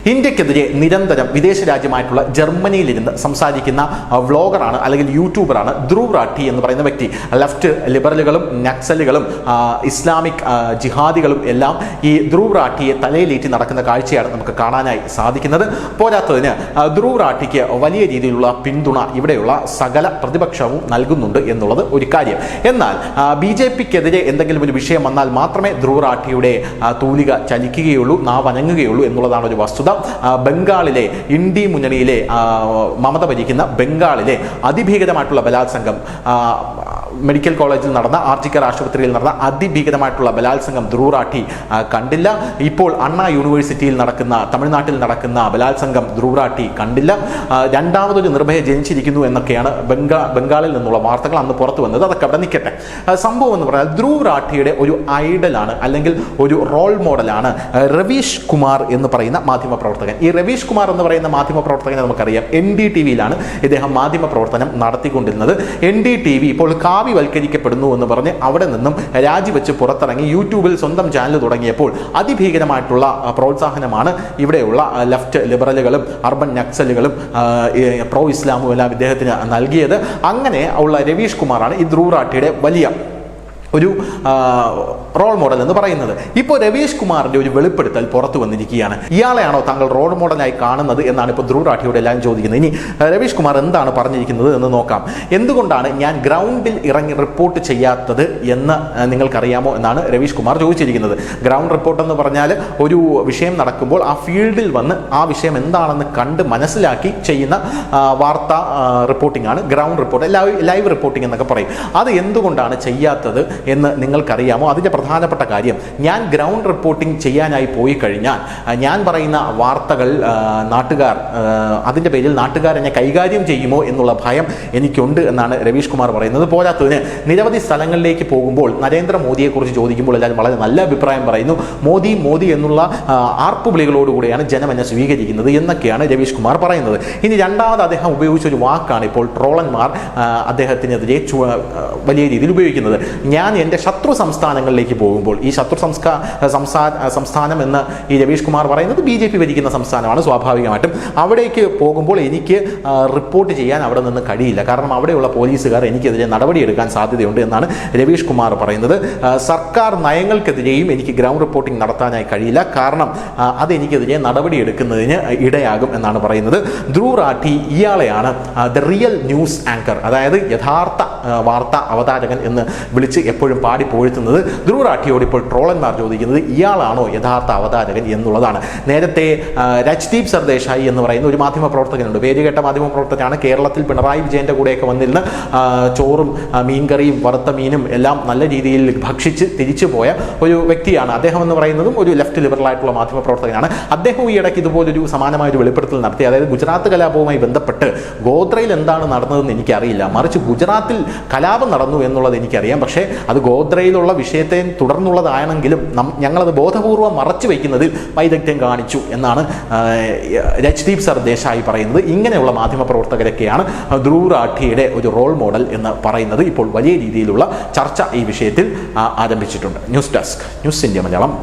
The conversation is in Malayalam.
ഇന്ത്യക്കെതിരെ നിരന്തരം വിദേശ രാജ്യമായിട്ടുള്ള ജർമ്മനിയിലിരുന്ന് സംസാരിക്കുന്ന വ്ളോഗറാണ് അല്ലെങ്കിൽ യൂട്യൂബറാണ് ധ്രുവ് റാഠി എന്ന് പറയുന്ന വ്യക്തി. ലെഫ്റ്റ് ലിബറലുകളും നക്സലുകളും ഇസ്ലാമിക് ജിഹാദികളും എല്ലാം ഈ ധ്രുവ് റാഠിയെ തലയിലേറ്റി നടക്കുന്ന കാഴ്ചയാണ് നമുക്ക് കാണാനായി സാധിക്കുന്നത്. പോരാത്തതിന് ധ്രുവ് റാഠിക്ക് വലിയ രീതിയിലുള്ള പിന്തുണ ഇവിടെയുള്ള സകല പ്രതിപക്ഷവും നൽകുന്നുണ്ട് എന്നുള്ളത് ഒരു കാര്യം. എന്നാൽ BJPക്കെതിരെ എന്തെങ്കിലും ഒരു വിഷയം വന്നാൽ മാത്രമേ ധ്രുവ് റാഠിയുടെ തൂലിക ചലിക്കുകയുള്ളൂ, നാവനങ്ങുകയുള്ളൂ എന്നുള്ളതാണ് ഒരു വസ്തുത. ബംഗാളിലെ ഇന്ത്യ മുന്നണിയിലെ മമത ഭരിക്കുന്ന ബംഗാളിലെ അതിഭീകരമായിട്ടുള്ള ബലാത്സംഗം, മെഡിക്കൽ കോളേജിൽ നടന്ന, ആർജിക്കർ ആശുപത്രിയിൽ നടന്ന അതിഭീകരമായിട്ടുള്ള ബലാത്സംഗം ധ്രുവ് റാഠി കണ്ടില്ല. ഇപ്പോൾ അണ്ണാ യൂണിവേഴ്സിറ്റിയിൽ നടക്കുന്ന, തമിഴ്നാട്ടിൽ നടക്കുന്ന ബലാത്സംഗം ധ്രുവ് റാഠി കണ്ടില്ല. രണ്ടാമതൊരു നിർഭയ ജനിച്ചിരിക്കുന്നു എന്നൊക്കെയാണ് ബംഗാളിൽ നിന്നുള്ള വാർത്തകൾ അന്ന് പുറത്തു വന്നത്. അതൊക്കെ അവിടെ നിൽക്കട്ടെ. സംഭവം എന്ന് പറഞ്ഞാൽ ധ്രുവ് റാഠിയുടെ ഒരു ഐഡലാണ് അല്ലെങ്കിൽ ഒരു റോൾ മോഡലാണ് രവീഷ് കുമാർ എന്ന് പറയുന്ന മാധ്യമപ്രവർത്തകൻ. ഈ രവീഷ് കുമാർ എന്ന് പറയുന്ന മാധ്യമപ്രവർത്തകനെ നമുക്കറിയാം, NDTV-യിലാണ് ഇദ്ദേഹം മാധ്യമപ്രവർത്തനം നടത്തിക്കൊണ്ടിരുന്നത്. NDTV ഇപ്പോൾ കാവ്യവൽക്കരിക്കപ്പെടുന്നു എന്ന് പറഞ്ഞ് അവിടെ നിന്നും രാജിവെച്ച് പുറത്തിറങ്ങി യൂട്യൂബിൽ സ്വന്തം ചാനൽ തുടങ്ങിയപ്പോൾ അതിഭീകരമായിട്ടുള്ള പ്രോത്സാഹനമാണ് ഇവിടെയുള്ള ലെഫ്റ്റ് ലിബറലുകളും അർബൻ നക്സലുകളും പ്രോ ഇസ്ലാമും എല്ലാം ഇദ്ദേഹത്തിന് നൽകിയത്. അങ്ങനെ ഉള്ള രവീഷ് കുമാറാണ് ഈ ധ്രുവ് റാഠിയുടെ വലിയ ഒരു റോൾ മോഡൽ എന്ന് പറയുന്നത്. ഇപ്പോൾ രവീഷ് കുമാറിന്റെ ഒരു വെളിപ്പെടുത്തൽ പുറത്തു വന്നിരിക്കുകയാണ്. ഇയാളെയാണോ താങ്കൾ റോൾ മോഡലായി കാണുന്നത് എന്നാണ് ഇപ്പോൾ ധ്രുവ് റാഠിയോട് എല്ലാവരും ചോദിക്കുന്നത്. ഇനി രവീഷ് കുമാർ എന്താണ് പറഞ്ഞിരിക്കുന്നത് എന്ന് നോക്കാം. എന്തുകൊണ്ടാണ് ഞാൻ ഗ്രൗണ്ടിൽ ഇറങ്ങി റിപ്പോർട്ട് ചെയ്യാത്തത് എന്ന് നിങ്ങൾക്കറിയാമോ എന്നാണ് രവീഷ് കുമാർ ചോദിച്ചിരിക്കുന്നത്. ഗ്രൗണ്ട് റിപ്പോർട്ട് എന്ന് പറഞ്ഞാൽ ഒരു വിഷയം നടക്കുമ്പോൾ ആ ഫീൽഡിൽ വന്ന് ആ വിഷയം എന്താണെന്ന് കണ്ട് മനസ്സിലാക്കി ചെയ്യുന്ന വാർത്താ റിപ്പോർട്ടിംഗ് ആണ് ഗ്രൗണ്ട് റിപ്പോർട്ട്, ലൈവ് റിപ്പോർട്ടിംഗ് എന്നൊക്കെ പറയും. അത് എന്തുകൊണ്ടാണ് ചെയ്യാത്തത് എന്ന് നിങ്ങൾക്കറിയാമോ? അതിൻ്റെ പ്രധാനപ്പെട്ട കാര്യം, ഞാൻ ഗ്രൗണ്ട് റിപ്പോർട്ടിംഗ് ചെയ്യാനായി പോയി കഴിഞ്ഞാൽ ഞാൻ പറയുന്ന വാർത്തകൾ നാട്ടുകാർ, അതിൻ്റെ പേരിൽ നാട്ടുകാർ എന്നെ കൈകാര്യം ചെയ്യുമോ എന്നുള്ള ഭയം എനിക്കുണ്ട് എന്നാണ് രവീഷ് കുമാർ പറയുന്നത്. പോരാത്തതിന് നിരവധി സ്ഥലങ്ങളിലേക്ക് പോകുമ്പോൾ നരേന്ദ്രമോദിയെക്കുറിച്ച് ചോദിക്കുമ്പോൾ എല്ലാവരും വളരെ നല്ല അഭിപ്രായം പറയുന്നു. മോദി മോദി എന്നുള്ള ആർപ്പുവിളികളോടുകൂടിയാണ് ജനം എന്നെ സ്വീകരിക്കുന്നത് എന്നൊക്കെയാണ് രവീഷ് കുമാർ പറയുന്നത്. ഇനി രണ്ടാമത് അദ്ദേഹം ഉപയോഗിച്ചൊരു വാക്കാണ് ഇപ്പോൾ ട്രോളന്മാർ അദ്ദേഹത്തിനെതിരെ വലിയ രീതിയിൽ ഉപയോഗിക്കുന്നത്. ഞാൻ എൻ്റെ ശത്രു സംസ്ഥാനങ്ങളിലേക്ക് പോകുമ്പോൾ, ഈ ശത്രു സംസ്ഥാനം എന്ന് ഈ രവീഷ് കുമാർ പറയുന്നത് BJP ഭരിക്കുന്ന സംസ്ഥാനമാണ്, സ്വാഭാവികമായിട്ടും അവിടേക്ക് പോകുമ്പോൾ എനിക്ക് റിപ്പോർട്ട് ചെയ്യാൻ അവിടെ നിന്ന് കഴിയില്ല. കാരണം അവിടെയുള്ള പോലീസുകാർ എനിക്കെതിരെ നടപടിയെടുക്കാൻ സാധ്യതയുണ്ട് എന്നാണ് രവീഷ് കുമാർ പറയുന്നത്. സർക്കാർ നയങ്ങൾക്കെതിരെയും എനിക്ക് ഗ്രൗണ്ട് റിപ്പോർട്ടിംഗ് നടത്താനായി കഴിയില്ല, കാരണം അതെനിക്കെതിരെ നടപടിയെടുക്കുന്നതിന് ഇടയാകും എന്നാണ് പറയുന്നത്. ധ്രുവ് റാഠി ഇയാളെയാണ് ദ റിയൽ ന്യൂസ് ആങ്കർ, അതായത് യഥാർത്ഥ വാർത്താ അവതാരകൻ എന്ന് വിളിച്ച് എപ്പോഴും പാടി പോഴ്ത്തുന്നത്. ധ്രുവ് റാഠിയോട് ഇപ്പോൾ ട്രോളന്മാർ ചോദിക്കുന്നത് ഇയാളാണോ യഥാർത്ഥ അവതാരകൻ എന്നുള്ളതാണ്. നേരത്തെ രജ്ദീപ് സർദേശായി എന്ന് പറയുന്ന ഒരു മാധ്യമപ്രവർത്തകനുണ്ട്, പേരുകേട്ട മാധ്യമപ്രവർത്തകനാണ്. കേരളത്തിൽ പിണറായി വിജയൻ്റെ കൂടെയൊക്കെ വന്നിരുന്ന ചോറും മീൻകറിയും വറുത്ത മീനും എല്ലാം നല്ല രീതിയിൽ ഭക്ഷിച്ച് തിരിച്ചു പോയ ഒരു വ്യക്തിയാണ്. അദ്ദേഹം എന്ന് പറയുന്നതും ഒരു ലെഫ്റ്റ് ലിബറലായിട്ടുള്ള മാധ്യമപ്രവർത്തകനാണ്. അദ്ദേഹം ഈ ഇടയ്ക്ക് ഇതുപോലൊരു സമാനമായൊരു വെളിപ്പെടുത്തൽ നടത്തി. അതായത് ഗുജറാത്ത് കലാപവുമായി ബന്ധപ്പെട്ട് ഗോദ്രയിൽ എന്താണ് നടന്നതെന്ന് എനിക്കറിയില്ല, മറിച്ച് ഗുജറാത്തിൽ കലാപം നടന്നു എന്നുള്ളത് എനിക്കറിയാം, പക്ഷേ അത് ഗോദ്രയിലുള്ള വിഷയത്തെ തുടർന്നുള്ളതാണെങ്കിലും ഞങ്ങളത് ബോധപൂർവം മറച്ചു വയ്ക്കുന്നതിൽ വൈദഗ്ധ്യം കാണിച്ചു എന്നാണ് രജ്ദീപ് സർദേശായി പറയുന്നത്. ഇങ്ങനെയുള്ള മാധ്യമപ്രവർത്തകരൊക്കെയാണ് ധ്രുവ് റാഠിയുടെ ഒരു റോൾ മോഡൽ എന്ന് പറയുന്നത്. ഇപ്പോൾ വലിയ രീതിയിലുള്ള ചർച്ച ഈ വിഷയത്തിൽ ആരംഭിച്ചിട്ടുണ്ട്. News desk, news India Malayalam.